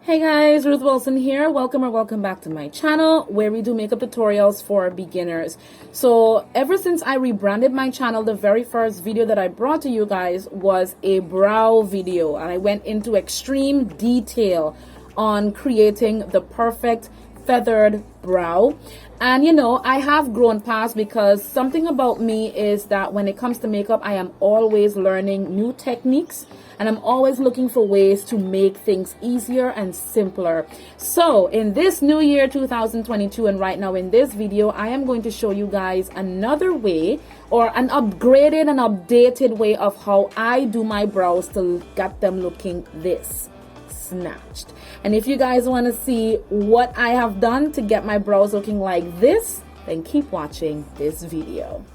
Hey guys, Ruth Wilson here. Welcome back to my channel where we do makeup tutorials for beginners. So ever since I rebranded my channel, the very first video that I brought to you guys was a brow video, and I went into extreme detail on creating the perfect feathered brow. And you know, I have grown past, because something about me is that when it comes to makeup, I am always learning new techniques, and I'm always looking for ways to make things easier and simpler. So in this new year 2022, and right now in this video, I am going to show you guys another way, or an upgraded and updated way of how I do my brows to get them looking this snatched. And if you guys want to see what I have done to get my brows looking like this, then keep watching this video.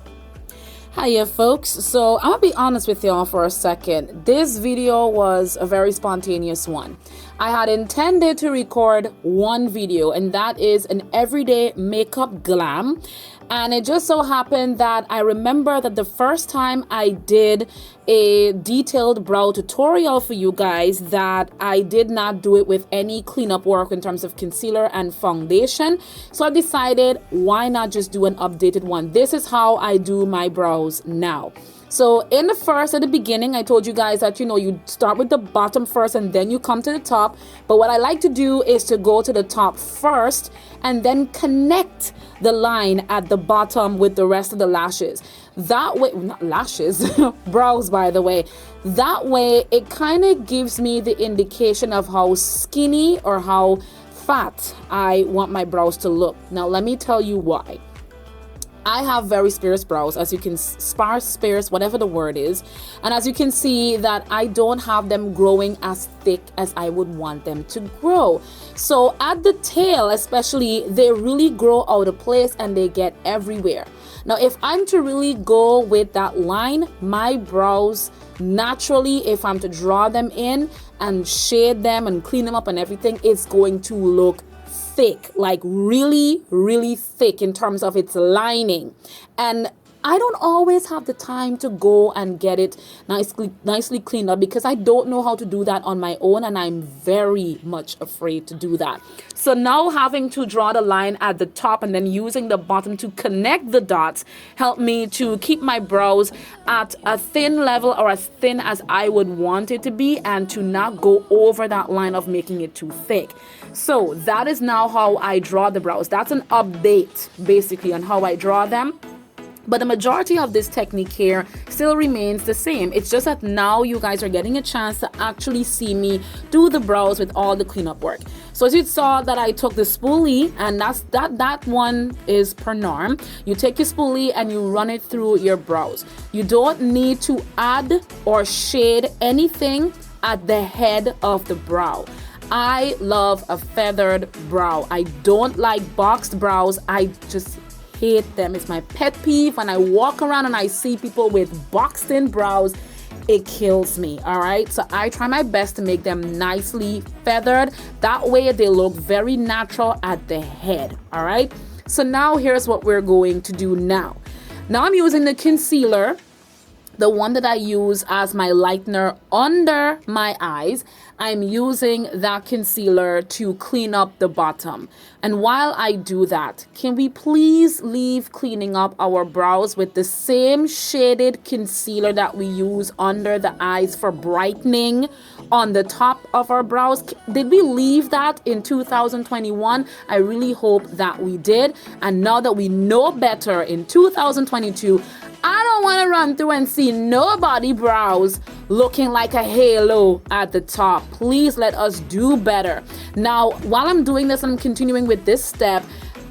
Hiya folks, so I'm gonna be honest with y'all for a second. This video was a very spontaneous one. I had intended to record one video, and that is an everyday makeup glam. And it just so happened that I remember that the first time I did a detailed brow tutorial for you guys, that I did not do it with any cleanup work in terms of concealer and foundation. So I decided, why not just do an updated one? This is how I do my brows now. So at the beginning, I told you guys that, you know, you start with the bottom first and then you come to the top. But what I like to do is to go to the top first and then connect the line at the bottom with the rest of the lashes. That way, not lashes, brows, by the way. That way, it kind of gives me the indication of how skinny or how fat I want my brows to look. Now, let me tell you why. I have very sparse brows, as you can, sparse, whatever the word is. And as you can see, that I don't have them growing as thick as I would want them to grow. So at the tail especially, they really grow out of place and they get everywhere. Now, if I'm to really go with that line, my brows naturally, if I'm to draw them in and shade them and clean them up and everything, it's going to look thick, like really thick in terms of its lining. And I don't always have the time to go and get it nicely cleaned up, because I don't know how to do that on my own, and I'm very much afraid to do that. So now having to draw the line at the top and then using the bottom to connect the dots helped me to keep my brows at a thin level, or as thin as I would want it to be, and to not go over that line of making it too thick. So that is now how I draw the brows. That's an update basically on how I draw them. But the majority of this technique here still remains the same. It's just that now you guys are getting a chance to actually see me do the brows with all the cleanup work. So as you saw that I took the spoolie, and that one is per norm. You take your spoolie and you run it through your brows. You don't need to add or shade anything at the head of the brow. I love a feathered brow. I don't like boxed brows. I just hate them. It's my pet peeve. When I walk around and I see people with boxed in brows, it kills me. All right, so I try my best to make them nicely feathered. That way they look very natural at the head. All right, so now here's what we're going to do now. Now I'm using the concealer, the one that I use as my lightener under my eyes. I'm using that concealer to clean up the bottom. And while I do that, can we please leave cleaning up our brows with the same shaded concealer that we use under the eyes for brightening on the top of our brows? Did we leave that in 2021? I really hope that we did. And now that we know better in 2022, I don't want to run through and see nobody brows looking like a halo at the top. Please let us do better. Now, while I'm doing this, I'm continuing with this step.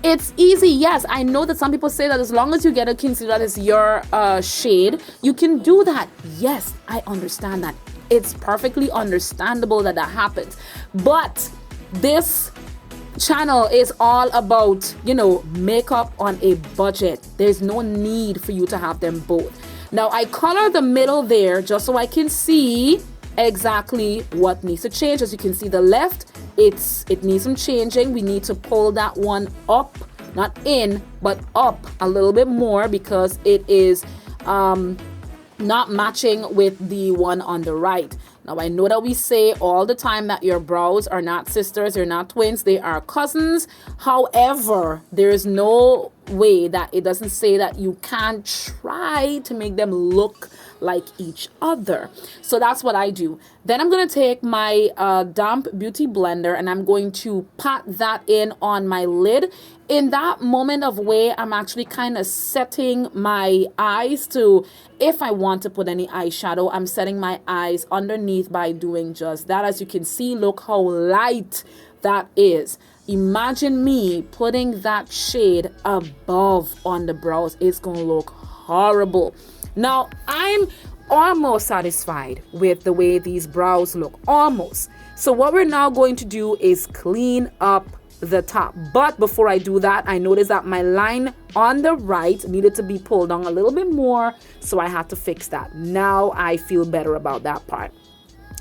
It's easy. Yes, I know that some people say that as long as you get a concealer that is your shade, you can do that. Yes, I understand that. It's perfectly understandable that happens. But this channel is all about, you know, makeup on a budget. There's no need for you to have them both. Now I color the middle there just so I can see exactly what needs to change. As you can see, the left, it needs some changing. We need to pull that one up, not in, but up a little bit more, because it is not matching with the one on the right. Now, I know that we say all the time that your brows are not sisters, they're not twins, they are cousins. However, there's no way that it doesn't say that you can try to make them look like each other. So that's what I do. Then I'm going to take my damp beauty blender and I'm going to pat that in on my lid. In that moment of way, I'm actually kind of setting my eyes to, if I want to put any eyeshadow, I'm setting my eyes underneath by doing just that. As you can see, look how light that is. Imagine me putting that shade above on the brows. It's going to look horrible. Now, I'm almost satisfied with the way these brows look. Almost. So what we're now going to do is clean up the top. But before I do that, I noticed that my line on the right needed to be pulled down a little bit more. So I had to fix that. Now I feel better about that part.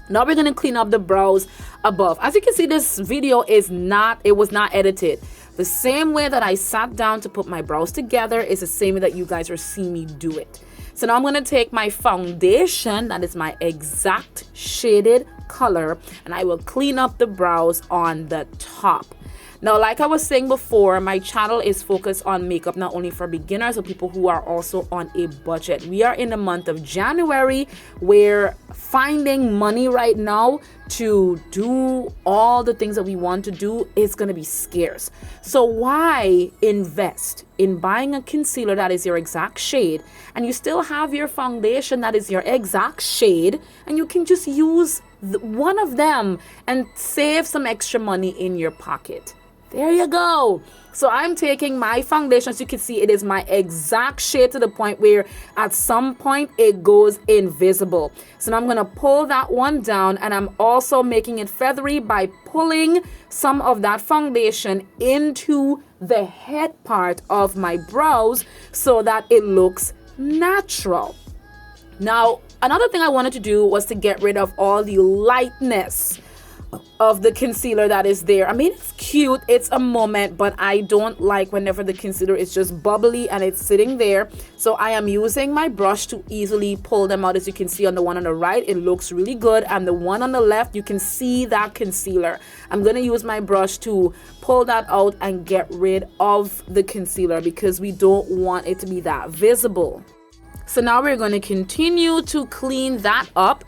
Now we're going to clean up the brows above. As you can see, this video was not edited. The same way that I sat down to put my brows together is the same way that you guys are seeing me do it. So now I'm going to take my foundation, that is my exact shaded color, and I will clean up the brows on the top. Now, like I was saying before, my channel is focused on makeup not only for beginners, but people who are also on a budget. We are in the month of January, where finding money right now to do all the things that we want to do is going to be scarce. So why invest in buying a concealer that is your exact shade, and you still have your foundation that is your exact shade, and you can just use one of them and save some extra money in your pocket? There you go. So I'm taking my foundation. As you can see, it is my exact shade to the point where at some point it goes invisible. So now I'm going to pull that one down, and I'm also making it feathery by pulling some of that foundation into the head part of my brows so that it looks natural. Now, another thing I wanted to do was to get rid of all the lightness of the concealer that is there. I mean, it's cute, it's a moment, but I don't like whenever the concealer is just bubbly and it's sitting there. So I am using my brush to easily pull them out. As you can see on the one on the right, it looks really good, and the one on the left, you can see that concealer. I'm going to use my brush to pull that out and get rid of the concealer because we don't want it to be that visible. So now we're going to continue to clean that up.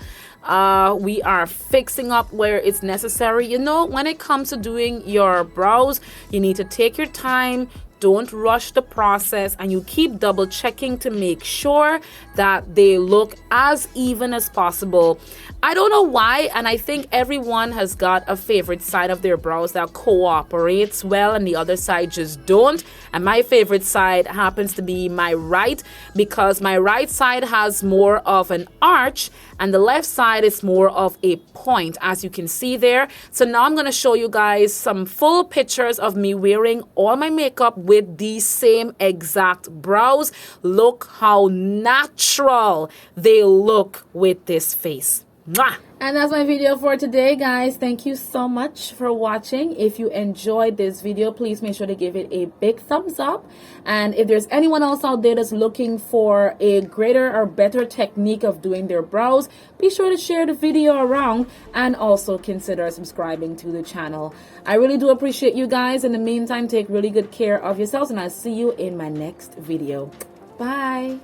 We are fixing up where it's necessary. You know, when it comes to doing your brows, you need to take your time. Don't rush the process, and you keep double checking to make sure that they look as even as possible. I don't know why, and I think everyone has got a favorite side of their brows that cooperates well and the other side just don't. And my favorite side happens to be my right, because my right side has more of an arch and the left side is more of a point, as you can see there. So now I'm going to show you guys some full pictures of me wearing all my makeup with these same exact brows. Look how natural they look with this face. Mwah! And that's my video for today, guys. Thank you so much for watching. If you enjoyed this video, please make sure to give it a big thumbs up. And if there's anyone else out there that's looking for a greater or better technique of doing their brows, be sure to share the video around and also consider subscribing to the channel. I really do appreciate you guys. In the meantime, take really good care of yourselves, and I'll see you in my next video. Bye.